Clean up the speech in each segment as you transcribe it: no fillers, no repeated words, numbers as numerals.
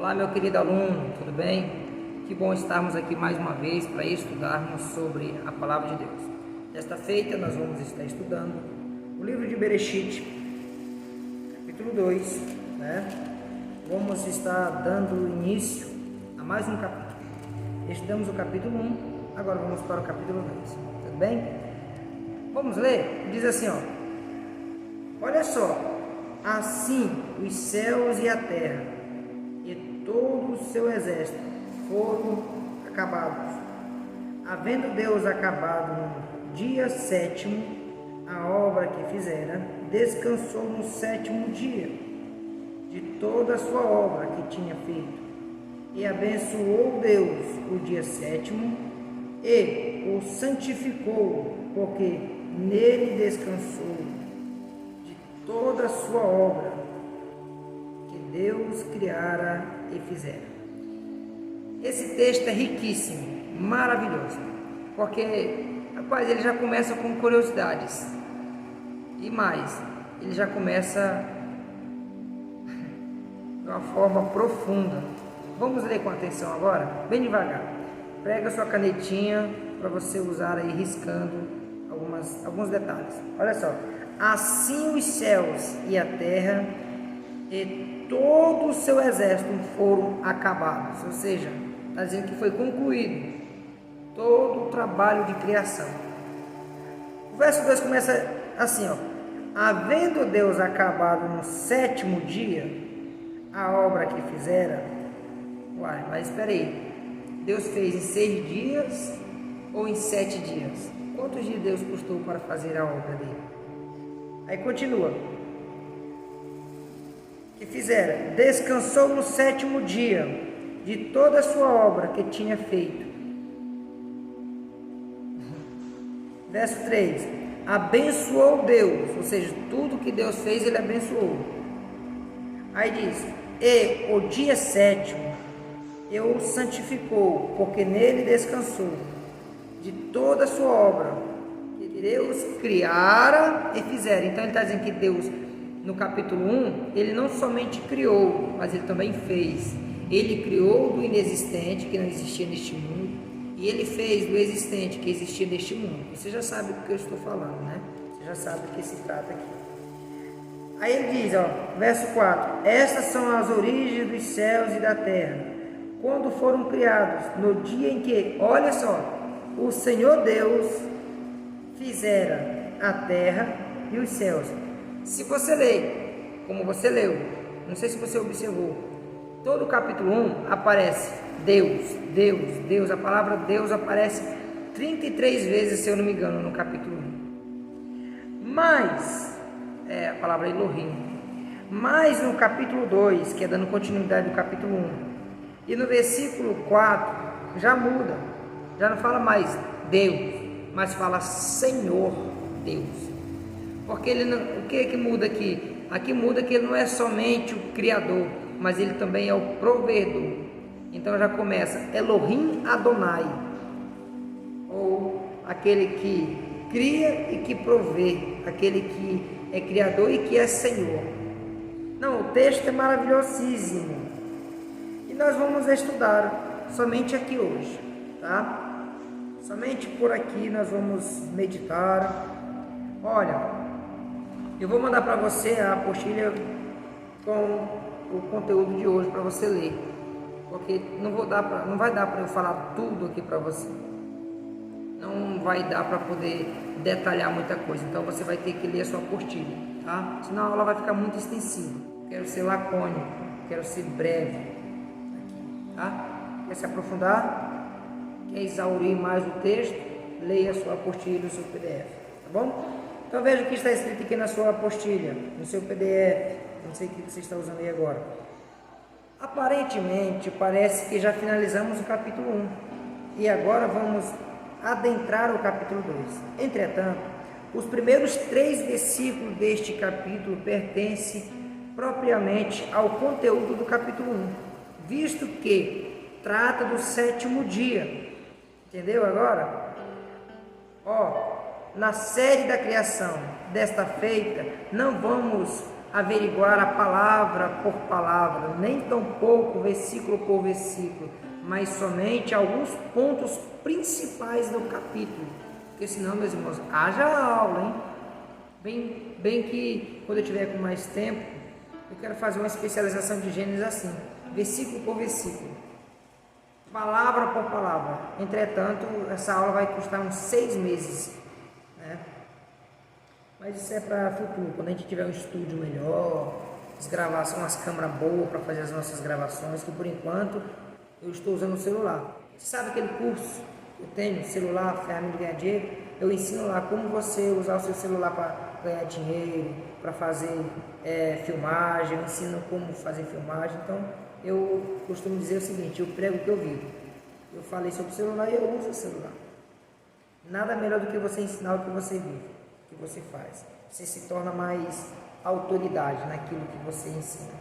Olá, meu querido aluno, tudo bem? Que bom estarmos aqui mais uma vez para estudarmos sobre a Palavra de Deus. Desta feita, nós vamos estar estudando o livro de Bereshit, capítulo 2, né? Vamos estar dando início a mais um capítulo. Estudamos o capítulo 1, agora vamos para o capítulo 2, tudo bem? Vamos ler? Diz assim, olha só, assim os céus e a terra e todo o seu exército foram acabados. Havendo Deus acabado no dia sétimo a obra que fizera, descansou no sétimo dia de toda a sua obra que tinha feito. E abençoou Deus o dia sétimo e o santificou, porque nele descansou de toda a sua obra que Deus criara e fizera. Esse texto é riquíssimo, maravilhoso, porque rapaz, ele já começa com curiosidades e mais, ele já começa de uma forma profunda. Vamos ler com atenção agora, bem devagar. Pega sua canetinha para você usar aí riscando alguns detalhes. Olha só, assim os céus e a terra e todo o seu exército foram acabados, ou seja, está dizendo que foi concluído todo o trabalho de criação. O verso 2 começa assim, havendo Deus acabado no sétimo dia a obra que fizera. Uai, mas espera aí, Deus fez em 6 dias ou em 7 dias? Quantos dias Deus custou para fazer a obra dele? Aí continua, que fizera, descansou no sétimo dia de toda a sua obra que tinha feito. Verso 3, abençoou Deus, ou seja, tudo que Deus fez, ele abençoou. Aí diz, e o dia sétimo o santificou, porque nele descansou de toda a sua obra que Deus criara e fizera. Então ele está dizendo que Deus, no capítulo 1, ele não somente criou, mas ele também fez. Ele criou do inexistente, que não existia neste mundo, e ele fez do existente, que existia neste mundo. Você já sabe do que eu estou falando, né? Você já sabe do que se trata aqui. Aí ele diz, verso 4, estas são as origens dos céus e da terra, quando foram criados, no dia em que, olha só, o Senhor Deus fizera a terra e os céus. Se você ler, como você leu, não sei se você observou, todo o capítulo 1 aparece Deus, Deus, Deus. A palavra Deus aparece 33 vezes, se eu não me engano, no capítulo 1. Mas, a palavra Elohim. Mas no capítulo 2, que é dando continuidade do capítulo 1, e no versículo 4, já muda. Já não fala mais Deus, mas fala Senhor Deus. Porque ele não, o que muda aqui? Aqui muda que ele não é somente o Criador, mas ele também é o provedor. Então já começa Elohim Adonai, ou aquele que cria e que provê, aquele que é Criador e que é Senhor. Não, o texto é maravilhosíssimo. E nós vamos estudar somente aqui hoje, tá? Somente por aqui nós vamos meditar. Olha, eu vou mandar para você a apostila com o conteúdo de hoje para você ler, porque não vai dar para eu falar tudo aqui para você, não vai dar para poder detalhar muita coisa, então você vai ter que ler a sua apostila, tá? Senão a aula vai ficar muito extensiva. Quero ser lacônico, quero ser breve aqui, tá? Quer se aprofundar, quer exaurir mais o texto, leia a sua apostila, o seu PDF, tá bom? Então veja o que está escrito aqui na sua apostila, no seu PDF, não sei o que você está usando aí agora. Aparentemente, parece que já finalizamos o capítulo 1 e agora vamos adentrar o capítulo 2. Entretanto, os primeiros 3 versículos deste capítulo pertencem propriamente ao conteúdo do capítulo 1, visto que trata do sétimo dia. Entendeu agora? Na série da criação desta feita, não vamos averiguar a palavra por palavra, nem tampouco versículo por versículo, mas somente alguns pontos principais do capítulo. Porque senão, meus irmãos, haja aula, hein? Bem que quando eu tiver com mais tempo, eu quero fazer uma especialização de Gênesis assim, versículo por versículo, palavra por palavra. Entretanto, essa aula vai custar uns 6 meses, né? Mas isso é para futuro, quando a gente tiver um estúdio melhor, umas câmeras boas para fazer as nossas gravações, que por enquanto eu estou usando o celular. Você sabe aquele curso que eu tenho, celular, ferramenta de ganhar dinheiro? Eu ensino lá como você usar o seu celular para ganhar dinheiro, para fazer filmagem, eu ensino como fazer filmagem. Então, eu costumo dizer o seguinte, eu prego o que eu vivo. Eu falei sobre o celular e eu uso o celular. Nada melhor do que você ensinar o que você vive, o que você faz. Você se torna mais autoridade naquilo que você ensina,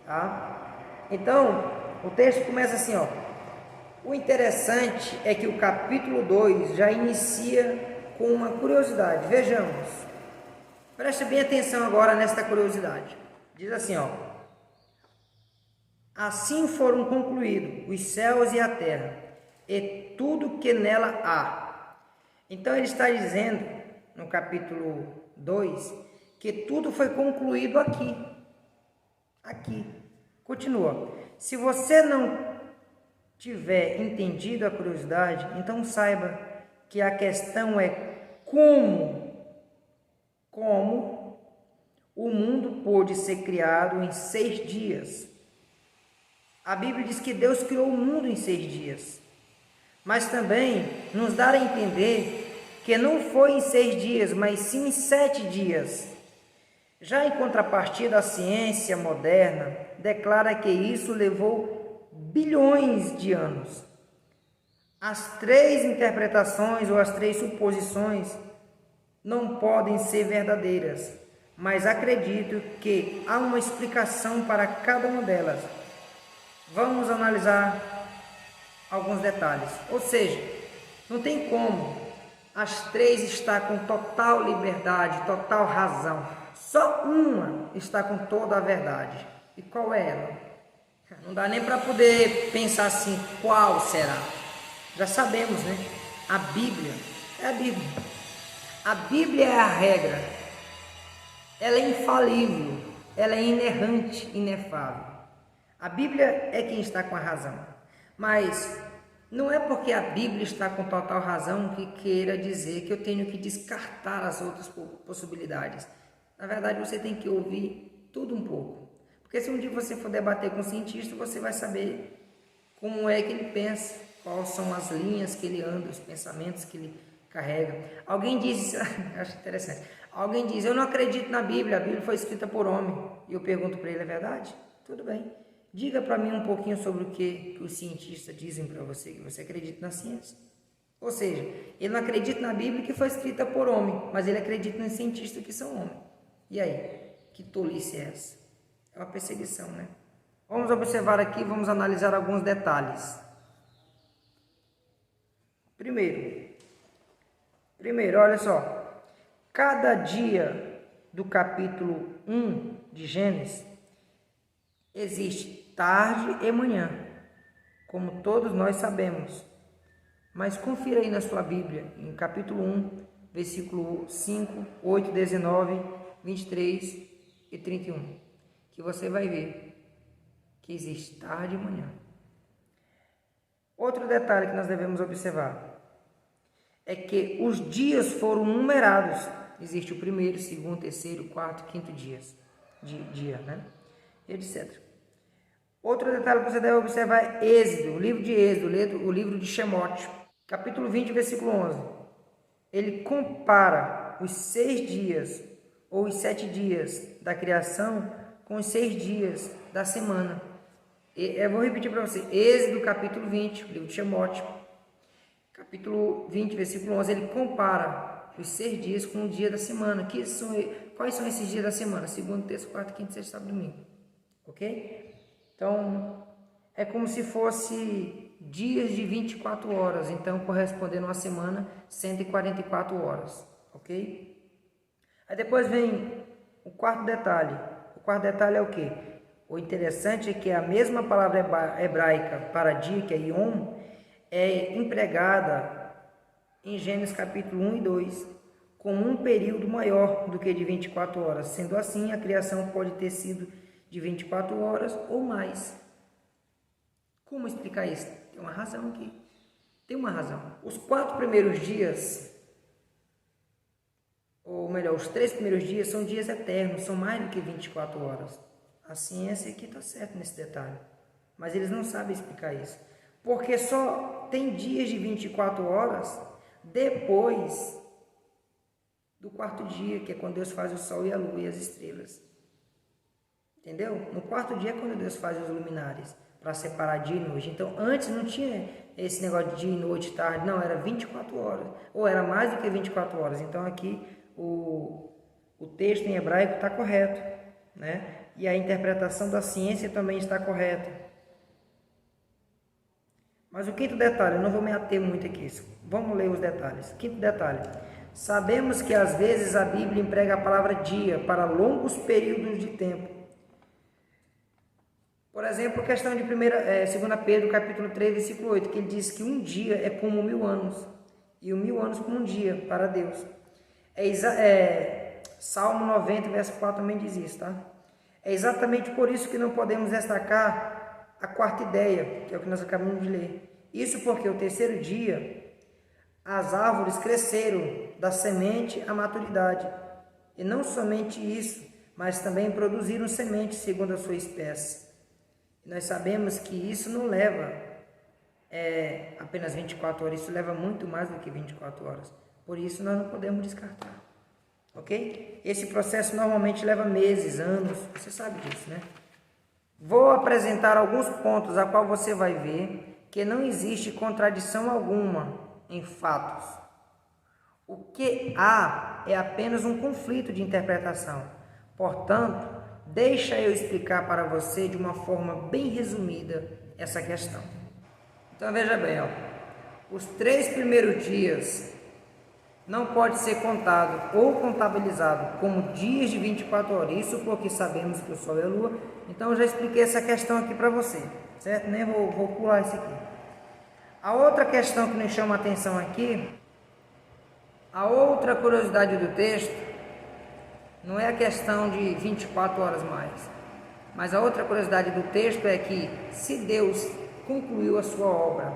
tá? Então, o texto começa assim, ó. O interessante é que o capítulo 2 já inicia com uma curiosidade. Vejamos. Preste bem atenção agora nesta curiosidade. Diz assim, ó. Assim foram concluídos os céus e a terra, e tudo que nela há. Então ele está dizendo, no capítulo 2, que tudo foi concluído aqui. Aqui. Continua. Se você não tiver entendido a curiosidade, então saiba que a questão é como o mundo pôde ser criado em 6 dias. A Bíblia diz que Deus criou o mundo em 6 dias, mas também nos dá a entender que não foi em 6 dias, mas sim em 7 dias. Já em contrapartida, a ciência moderna declara que isso levou bilhões de anos. As 3 interpretações ou as 3 suposições não podem ser verdadeiras, mas acredito que há uma explicação para cada uma delas. Vamos analisar alguns detalhes. Ou seja, não tem como as 3 estar com total liberdade, total razão. Só uma está com toda a verdade. E qual é ela? Não dá nem para poder pensar assim, qual será? Já sabemos, né? A Bíblia é a Bíblia. A Bíblia é a regra. Ela é infalível. Ela é inerrante, inefável. A Bíblia é quem está com a razão. Mas não é porque a Bíblia está com total razão que queira dizer que eu tenho que descartar as outras possibilidades. Na verdade, você tem que ouvir tudo um pouco. Porque se um dia você for debater com um cientista, você vai saber como é que ele pensa, quais são as linhas que ele anda, os pensamentos que ele carrega. Alguém diz, acho interessante, alguém diz, eu não acredito na Bíblia, a Bíblia foi escrita por homem. E eu pergunto para ele, é verdade? Tudo bem. Diga para mim um pouquinho sobre o que os cientistas dizem para você, que você acredita na ciência. Ou seja, ele não acredita na Bíblia que foi escrita por homem, mas ele acredita nos cientistas que são homens. E aí, que tolice é essa? É uma perseguição, né? Vamos observar aqui, vamos analisar alguns detalhes. Primeiro, olha só. Cada dia do capítulo 1 de Gênesis existe tarde e manhã, como todos nós sabemos. Mas confira aí na sua Bíblia, em capítulo 1, versículo 5, 8, 19, 23 e 31, que você vai ver que existe tarde e manhã. Outro detalhe que nós devemos observar é que os dias foram numerados. Existe o primeiro, segundo, terceiro, quarto, quinto dias, né? Etc. Outro detalhe que você deve observar é Êxodo, o livro de Êxodo, o livro de Shemote, capítulo 20, versículo 11. Ele compara os 6 dias ou os 7 dias da criação com os 6 dias da semana. Eu vou repetir para você. Êxodo, capítulo 20, o livro de Shemote, capítulo 20, versículo 11. Ele compara os 6 dias com o dia da semana. Quais são esses dias da semana? Segundo, terça, quarta, quinta, sexta, sábado e domingo. Ok? Então, é como se fosse dias de 24 horas, então correspondendo a uma semana, 144 horas, ok? Aí depois vem o quarto detalhe, quarto detalhe é o quê? O interessante é que a mesma palavra hebraica para dia, que é Yom, é empregada em Gênesis capítulo 1 e 2, como um período maior do que de 24 horas. Sendo assim, a criação pode ter sido de 24 horas ou mais. Como explicar isso? Tem uma razão aqui. Tem uma razão. Os 4 primeiros dias, ou melhor, os 3 primeiros dias são dias eternos, são mais do que 24 horas. A ciência aqui está certa nesse detalhe, mas eles não sabem explicar isso. Porque só tem dias de 24 horas depois do quarto dia, que é quando Deus faz o sol e a lua e as estrelas. Entendeu? No quarto dia é quando Deus faz os luminares, para separar dia e noite. Então, antes não tinha esse negócio de dia e noite, tarde, não, era 24 horas, ou era mais do que 24 horas. Então, aqui o texto em hebraico está correto, né? E a interpretação da ciência também está correta. Mas o quinto detalhe, eu não vou me ater muito aqui, vamos ler os detalhes. Quinto detalhe, sabemos que às vezes a Bíblia emprega a palavra dia para longos períodos de tempo. Por exemplo, questão de 2 Pedro capítulo 3, versículo 8, que ele diz que um dia é como 1000 anos, e 1000 anos como um dia para Deus. Salmo 90, verso 4 também diz isso, tá? É exatamente por isso que não podemos destacar a quarta ideia, que é o que nós acabamos de ler. Isso porque o terceiro dia, as árvores cresceram da semente à maturidade. E não somente isso, mas também produziram semente segundo a sua espécie. E nós sabemos que isso não leva apenas 24 horas, isso leva muito mais do que 24 horas. Por isso nós não podemos descartar. Ok? Esse processo normalmente leva meses, anos, você sabe disso, né? Vou apresentar alguns pontos a qual você vai ver que não existe contradição alguma em fatos. O que há é apenas um conflito de interpretação. Portanto, deixa eu explicar para você de uma forma bem resumida essa questão. Então veja bem, ó, os 3 primeiros dias não pode ser contado ou contabilizado como dias de 24 horas. Isso porque sabemos que o Sol e a Lua. Então eu já expliquei essa questão aqui para você, certo? Nem vou pular isso aqui. A outra questão que nos chama a atenção aqui, a outra curiosidade do texto, não é a questão de 24 horas mais, mas a outra curiosidade do texto é que se Deus concluiu a sua obra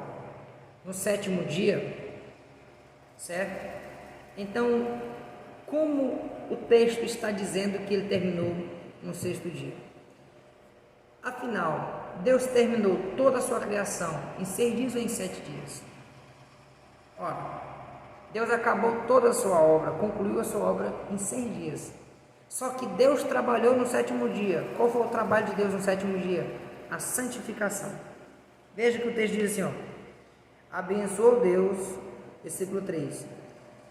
no 7º dia, certo? Então, como o texto está dizendo que ele terminou no 6º dia? Afinal, Deus terminou toda a sua criação em 6 dias ou em 7 dias? Ora, Deus acabou toda a sua obra, concluiu a sua obra em 6 dias. Só que Deus trabalhou no 7º dia. Qual foi o trabalho de Deus no 7º dia? A santificação. Veja que o texto diz assim, ó: abençoou Deus, versículo 3,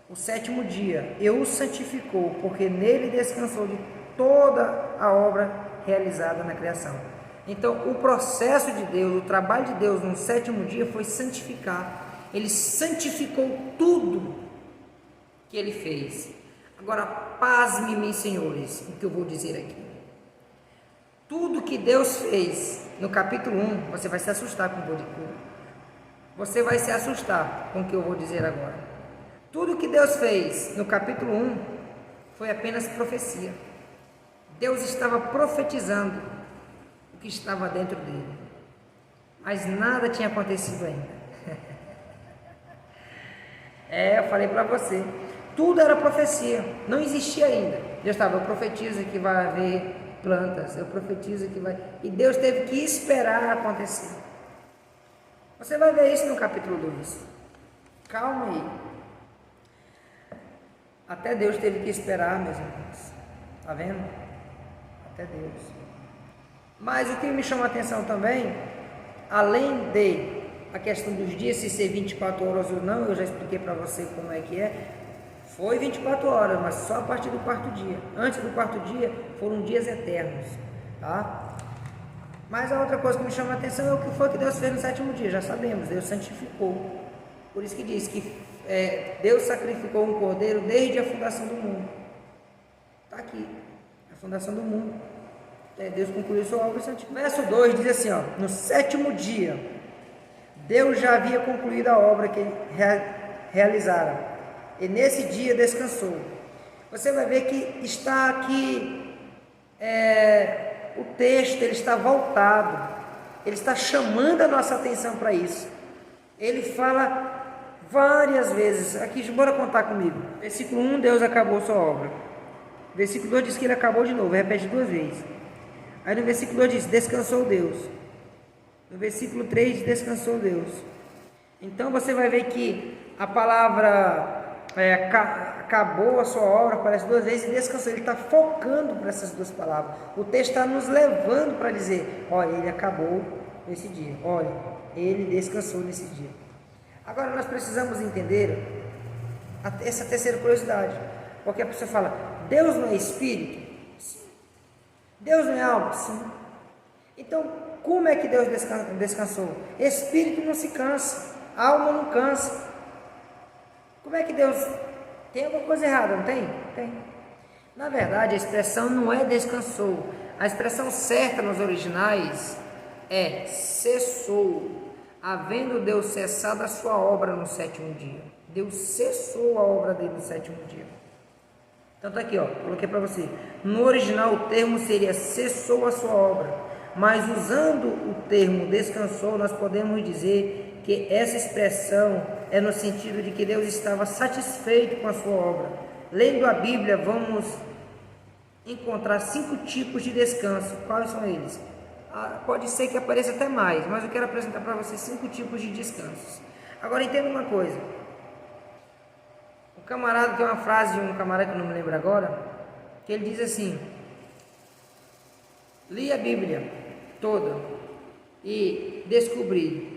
o 7º dia, e o santificou, porque nele descansou de toda a obra realizada na criação. Então, o processo de Deus, o trabalho de Deus no 7º dia foi santificar. Ele santificou tudo que ele fez. Agora, pasme, meus senhores, o que eu vou dizer aqui. Tudo que Deus fez no capítulo 1, você vai se assustar com o que eu vou dizer. Você vai se assustar com o que eu vou dizer agora. Tudo que Deus fez no capítulo 1 foi apenas profecia. Deus estava profetizando o que estava dentro dele. Mas nada tinha acontecido ainda. Eu falei para você. Tudo era profecia. Não existia ainda. Deus estava, eu profetizo que vai haver plantas. Eu profetizo que vai... E Deus teve que esperar acontecer. Você vai ver isso no capítulo 2. Calma aí. Até Deus teve que esperar, meus irmãos. Está vendo? Até Deus. Mas o que me chama a atenção também, além de a questão dos dias, se ser 24 horas ou não, eu já expliquei para você como é que é. Foi 24 horas, mas só a partir do 4º dia. Antes do 4º dia, foram dias eternos. Tá? Mas a outra coisa que me chama a atenção é o que foi que Deus fez no 7º dia. Já sabemos, Deus santificou. Por isso que diz que Deus sacrificou um cordeiro desde a fundação do mundo. Está aqui, a fundação do mundo. Deus concluiu sua obra. Verso 2 diz assim, ó, no 7º dia, Deus já havia concluído a obra que realizara, e nesse dia descansou. Você vai ver que está aqui, o texto, ele está voltado, ele está chamando a nossa atenção para isso. Ele fala várias vezes, aqui, bora contar comigo. Versículo 1, Deus acabou sua obra. Versículo 2 diz que ele acabou de novo, repete 2 vezes. Aí no versículo 2 diz, descansou Deus. No versículo 3 diz, descansou Deus. Então você vai ver que a palavra acabou a sua obra, aparece 2 vezes, e descansou. Ele está focando para essas 2 palavras. O texto está nos levando para dizer, olha, ele acabou nesse dia. Olha, ele descansou nesse dia. Agora nós precisamos entender essa terceira curiosidade. Porque a pessoa fala, Deus não é espírito? Sim. Deus não é alma? Sim. Então, como é que Deus descansou? Espírito não se cansa, alma não cansa. Como é que Deus... Tem alguma coisa errada, não tem? Tem. Na verdade, a expressão não é descansou. A expressão certa nos originais é cessou, havendo Deus cessado a sua obra no 7º dia. Deus cessou a obra dele no 7º dia. Então tá aqui, ó, coloquei para você. No original o termo seria cessou a sua obra, mas usando o termo descansou, nós podemos dizer que essa expressão é no sentido de que Deus estava satisfeito com a sua obra. Lendo a Bíblia, vamos encontrar 5 tipos de descanso. Quais são eles? Pode ser que apareça até mais, mas eu quero apresentar para você 5 tipos de descansos. Agora entenda uma coisa. O camarada, tem uma frase de um camarada que eu não me lembro agora, que ele diz assim: li a Bíblia toda e descobri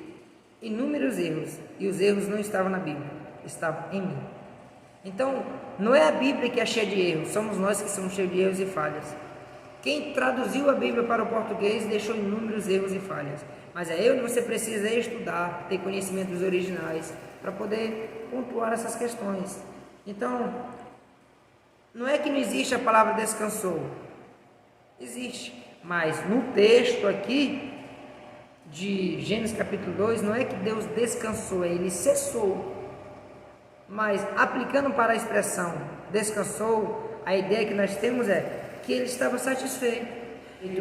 inúmeros erros, e os erros não estavam na Bíblia, estavam em mim. Então, não é a Bíblia que é cheia de erros, somos nós que somos cheios de erros e falhas. Quem traduziu a Bíblia para o português deixou inúmeros erros e falhas, mas é eu e você precisa estudar, ter conhecimento dos originais, para poder pontuar essas questões. Então, não é que não existe a palavra descansou, existe, mas no texto aqui de Gênesis capítulo 2, não é que Deus descansou, ele cessou. Mas aplicando para a expressão descansou, a ideia que nós temos é que ele estava satisfeito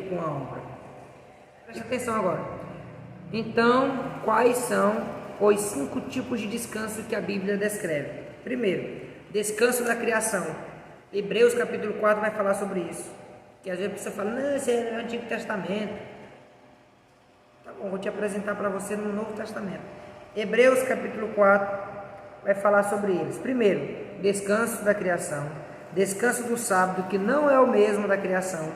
com a obra. Preste atenção agora. Então, quais são os 5 tipos de descanso que a Bíblia descreve? Primeiro, descanso da criação. Hebreus capítulo 4 vai falar sobre isso. Que às vezes a pessoa fala, não, esse é o Antigo Testamento. Tá bom, vou te apresentar para você no Novo Testamento. Hebreus capítulo 4 vai falar sobre eles. Primeiro, descanso da criação, descanso do sábado, que não é o mesmo da criação,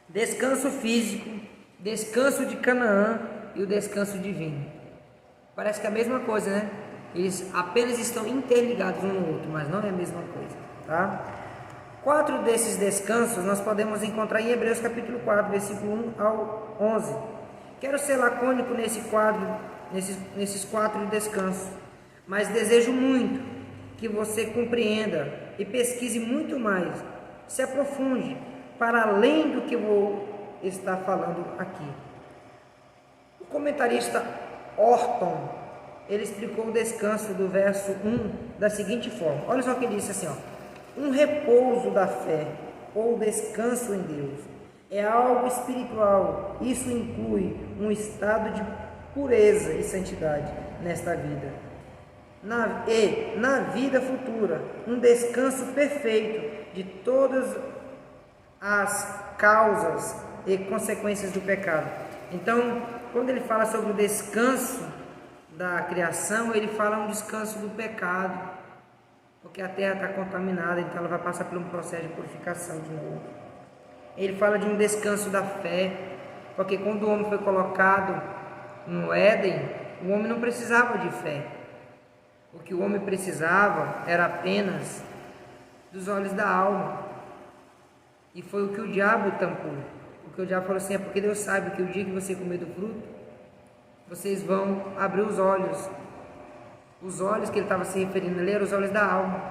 descanso físico, descanso de Canaã e o descanso divino. Parece que é a mesma coisa, né? Eles apenas estão interligados um no outro, mas não é a mesma coisa, tá? 4 desses descansos nós podemos encontrar em Hebreus capítulo 4, versículo 1 ao 11. Quero ser lacônico nesses 4 descansos, mas desejo muito que você compreenda e pesquise muito mais, se aprofunde para além do que vou estar falando aqui. O comentarista Orton, ele explicou o descanso do verso 1 da seguinte forma. Olha só o que ele disse assim, ó: um repouso da fé ou descanso em Deus é algo espiritual. Isso inclui um estado de pureza e santidade nesta vida. Na vida futura, um descanso perfeito de todas as causas e consequências do pecado. Então, quando ele fala sobre o descanso da criação, ele fala um descanso do pecado, porque a terra está contaminada, então ela vai passar por um processo de purificação de novo. Ele fala de um descanso da fé, porque quando o homem foi colocado no Éden, o homem não precisava de fé. O que o homem precisava era apenas dos olhos da alma. E foi o que o diabo tampou. Porque o diabo falou assim: é porque Deus sabe que o dia que você comer do fruto, vocês vão abrir os olhos. Os olhos que ele estava se referindo ali eram os olhos da alma.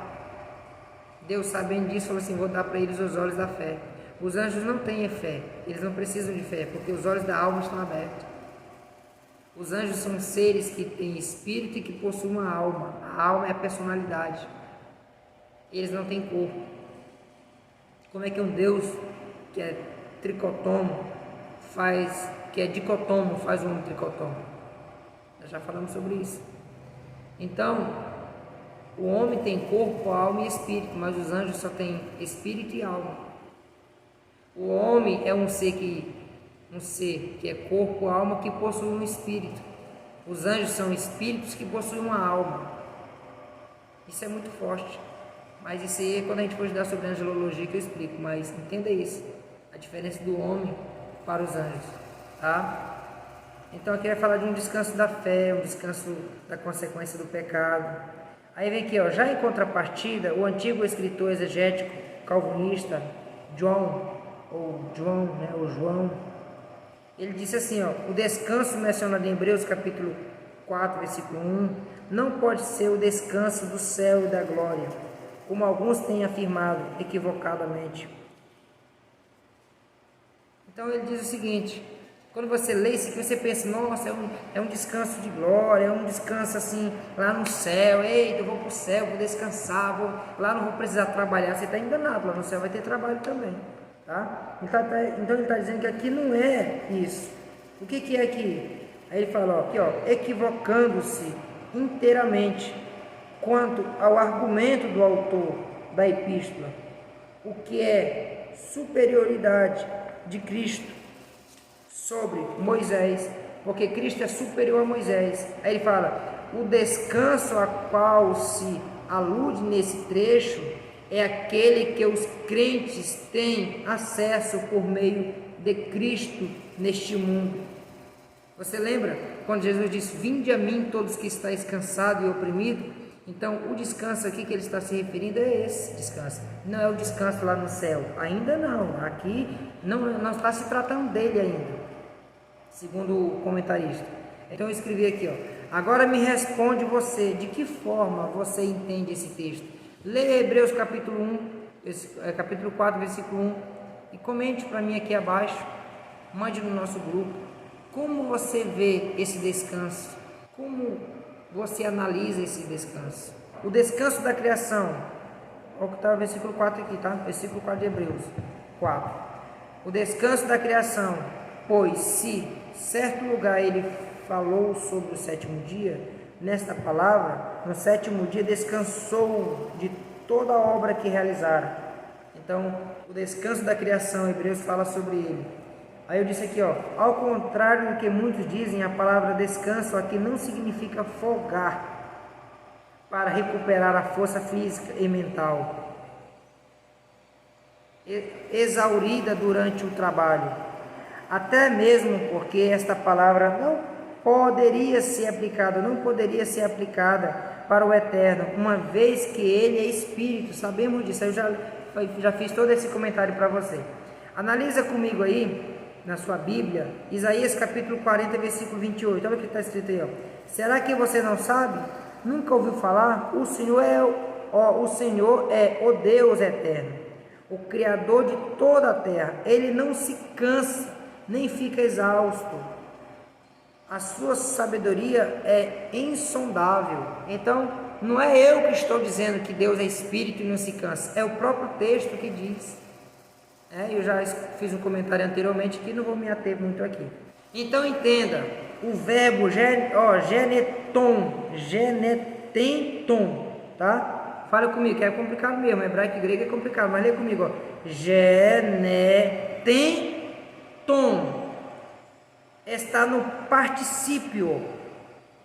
Deus, sabendo disso, falou assim: vou dar para eles os olhos da fé. Os anjos não têm fé, eles não precisam de fé, porque os olhos da alma estão abertos. Os anjos são seres que têm espírito e que possuem uma alma. A alma é a personalidade. Eles não têm corpo. Como é que um Deus que é tricotomo que é dicotomo, faz um tricotomo? Nós já falamos sobre isso. Então, o homem tem corpo, alma e espírito, mas os anjos só têm espírito e alma. O homem é um ser que é corpo, alma, que possui um espírito. Os anjos são espíritos que possuem uma alma. Isso é muito forte. Mas isso aí é quando a gente for estudar sobre angelologia que eu explico. Mas entenda isso, a diferença do homem para os anjos, tá? Então aqui vai falar de um descanso da fé, um descanso da consequência do pecado. Aí vem aqui, ó, já em contrapartida, o antigo escritor exegético calvinista João, ele disse assim, ó, o descanso mencionado em Hebreus capítulo 4, versículo 1, não pode ser o descanso do céu e da glória, como alguns têm afirmado equivocadamente. Então ele diz o seguinte, quando você lê isso aqui, você pensa, nossa, é um descanso de glória, é um descanso assim, lá no céu, eita, eu vou para o céu, vou descansar, lá não vou precisar trabalhar. Você está enganado, lá no céu vai ter trabalho também, tá? Então ele está dizendo que aqui não é isso. O que é aqui? Aí ele fala, ó, aqui, ó, equivocando-se inteiramente quanto ao argumento do autor da epístola, o que é superioridade de Cristo sobre Moisés, porque Cristo é superior a Moisés. Aí ele fala, o descanso a qual se alude nesse trecho é aquele que os crentes têm acesso por meio de Cristo neste mundo. Você lembra quando Jesus disse, vinde a mim todos que estáis cansados e oprimidos? Então o descanso aqui que ele está se referindo é esse descanso, não é o descanso lá no céu, ainda não, aqui não está se tratando dele ainda, segundo o comentarista. Então eu escrevi aqui, ó, agora me responde você, de que forma você entende esse texto? Leia Hebreus capítulo 4, versículo 1 e comente para mim aqui abaixo, mande no nosso grupo, como você vê esse descanso, como você analisa esse descanso. O descanso da criação, olha o que está o versículo 4 aqui, tá? Versículo 4 de Hebreus 4. O descanso da criação, pois se certo lugar ele falou sobre o sétimo dia, nesta palavra, no sétimo dia descansou de toda a obra que realizara. Então, o descanso da criação, Hebreus fala sobre ele. Aí eu disse aqui, ó, ao contrário do que muitos dizem, a palavra descanso aqui não significa folgar para recuperar a força física e mental exaurida durante o trabalho, até mesmo porque esta palavra não poderia ser aplicada para o eterno, uma vez que ele é espírito. Sabemos disso, eu já fiz todo esse comentário para você. Analisa comigo aí na sua Bíblia, Isaías capítulo 40, versículo 28, olha o que está escrito aí, ó. Será que você não sabe? Nunca ouviu falar? O Senhor é o Deus eterno, o Criador de toda a terra. Ele não se cansa, nem fica exausto. A sua sabedoria é insondável. Então, não é eu que estou dizendo que Deus é espírito e não se cansa, é o próprio texto que diz. Eu já fiz um comentário anteriormente que não vou me ater muito aqui. Então entenda, o verbo genetenton, tá? Fala comigo, que é complicado mesmo, hebraico e grego é complicado, mas lê comigo, ó. Genetenton está no particípio.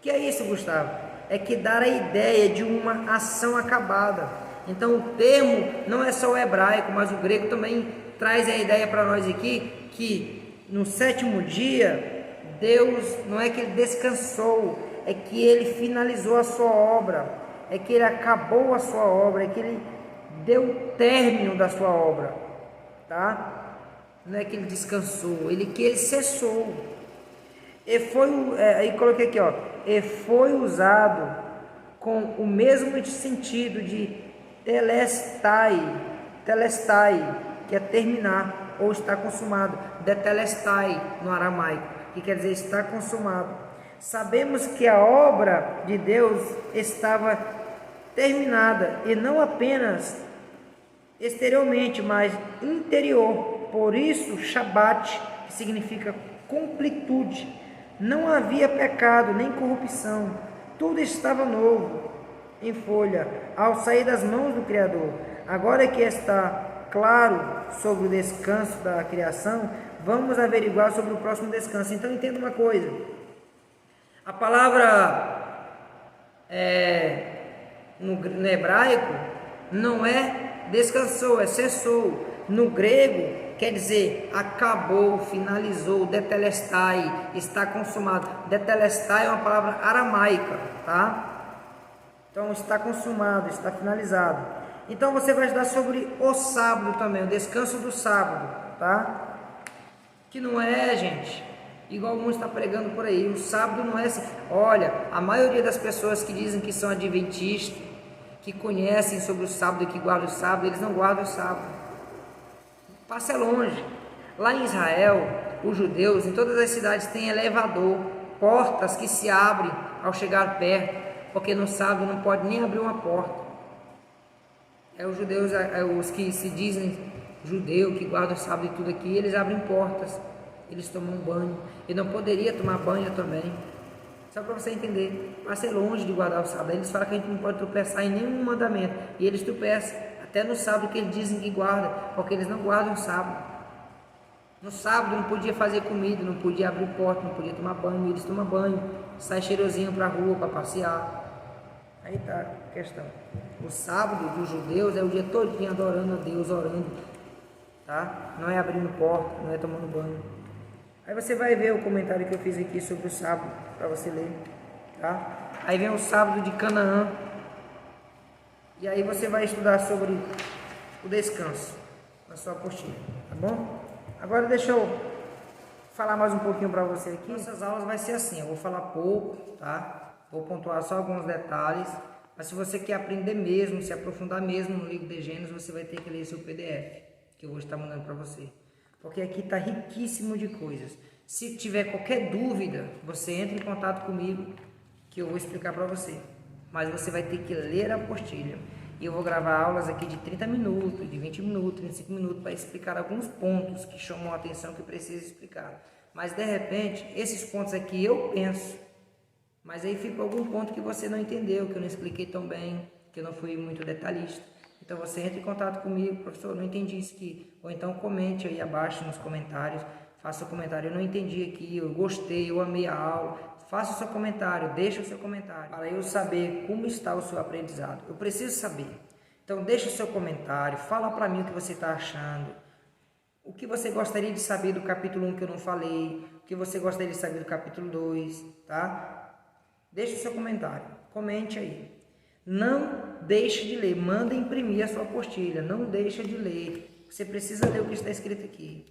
Que é isso, Gustavo? É que dá a ideia de uma ação acabada. Então o termo não é só o hebraico, mas o grego também traz a ideia para nós aqui, que no sétimo dia, Deus, não é que ele descansou, é que ele finalizou a sua obra, é que ele acabou a sua obra, é que ele deu o término da sua obra, tá? Não é que ele descansou, que ele cessou. E foi, aí coloquei aqui, ó, e foi usado com o mesmo sentido de telestai, que é terminar. ou está consumado, detelestai no aramaico, que quer dizer está consumado. Sabemos que a obra de Deus estava terminada, e não apenas exteriormente, mas interior. Por isso, Shabat, que significa completude, não havia pecado nem corrupção, tudo estava novo, em folha, ao sair das mãos do Criador. Agora que está claro sobre o descanso da criação, vamos averiguar sobre o próximo descanso. Então entenda uma coisa, a palavra no hebraico não é descansou, é cessou. No grego quer dizer acabou, finalizou, detelestai, está consumado. Detelestai é uma palavra aramaica, tá? Então está consumado, está finalizado. Então você vai estudar sobre o sábado também, o descanso do sábado, tá? Que não é, gente, igual mundo está pregando por aí. O sábado não é assim. Olha, a maioria das pessoas que dizem que são adventistas, que conhecem sobre o sábado e que guardam o sábado, eles não guardam o sábado. Passa longe. Lá em Israel, os judeus, em todas as cidades, têm elevador, portas que se abrem ao chegar perto, porque no sábado não pode nem abrir uma porta. Os judeus, os que se dizem judeu, que guardam o sábado e tudo aqui, eles abrem portas, eles tomam banho. E não poderia tomar banho também. Só para você entender, passa longe de guardar o sábado. Eles falam que a gente não pode tropeçar em nenhum mandamento, e eles tropeçam até no sábado que eles dizem que guardam, porque eles não guardam o sábado. No sábado não podia fazer comida, não podia abrir porta, não podia tomar banho. Eles tomam banho, saem cheirosinho para a rua para passear. Aí está a questão. O sábado dos judeus é o dia todinho adorando a Deus, orando, tá? Não é abrindo porta, não é tomando banho. Aí você vai ver o comentário que eu fiz aqui sobre o sábado, para você ler, tá? Aí vem o sábado de Canaã. E aí você vai estudar sobre o descanso na sua apostila, tá bom? Agora deixa eu falar mais um pouquinho para você aqui. Essas aulas vai ser assim, eu vou falar pouco, tá? Vou pontuar só alguns detalhes, mas se você quer aprender mesmo, se aprofundar mesmo no livro de Gênesis, você vai ter que ler seu PDF, que eu vou estar mandando para você. Porque aqui está riquíssimo de coisas. Se tiver qualquer dúvida, você entra em contato comigo, que eu vou explicar para você. Mas você vai ter que ler a apostila. E eu vou gravar aulas aqui de 30 minutos, de 20 minutos, 25 minutos, para explicar alguns pontos que chamam a atenção, que precisa explicar. Mas de repente, esses pontos aqui eu penso, mas aí fica algum ponto que você não entendeu, que eu não expliquei tão bem, que eu não fui muito detalhista. Então você entra em contato comigo, professor, não entendi isso aqui. Ou então comente aí abaixo nos comentários, faça o comentário, eu não entendi aqui, eu gostei, eu amei a aula. Faça o seu comentário, deixa o seu comentário, para eu saber como está o seu aprendizado. Eu preciso saber. Então deixa o seu comentário, fala para mim o que você está achando. O que você gostaria de saber do capítulo 1 que eu não falei, o que você gostaria de saber do capítulo 2, tá? Deixe o seu comentário, comente aí. Não deixe de ler, manda imprimir a sua apostila, não deixe de ler. Você precisa ler o que está escrito aqui.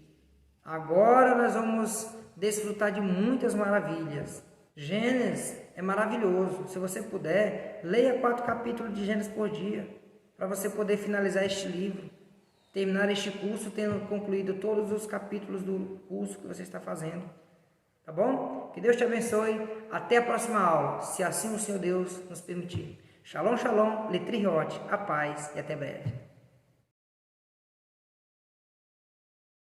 Agora nós vamos desfrutar de muitas maravilhas. Gênesis é maravilhoso. Se você puder, leia 4 capítulos de Gênesis por dia, para você poder finalizar este livro, terminar este curso tendo concluído todos os capítulos do curso que você está fazendo. Tá bom? Que Deus te abençoe. Até a próxima aula, se assim o Senhor Deus nos permitir. Shalom, shalom, letriot, a paz e até breve.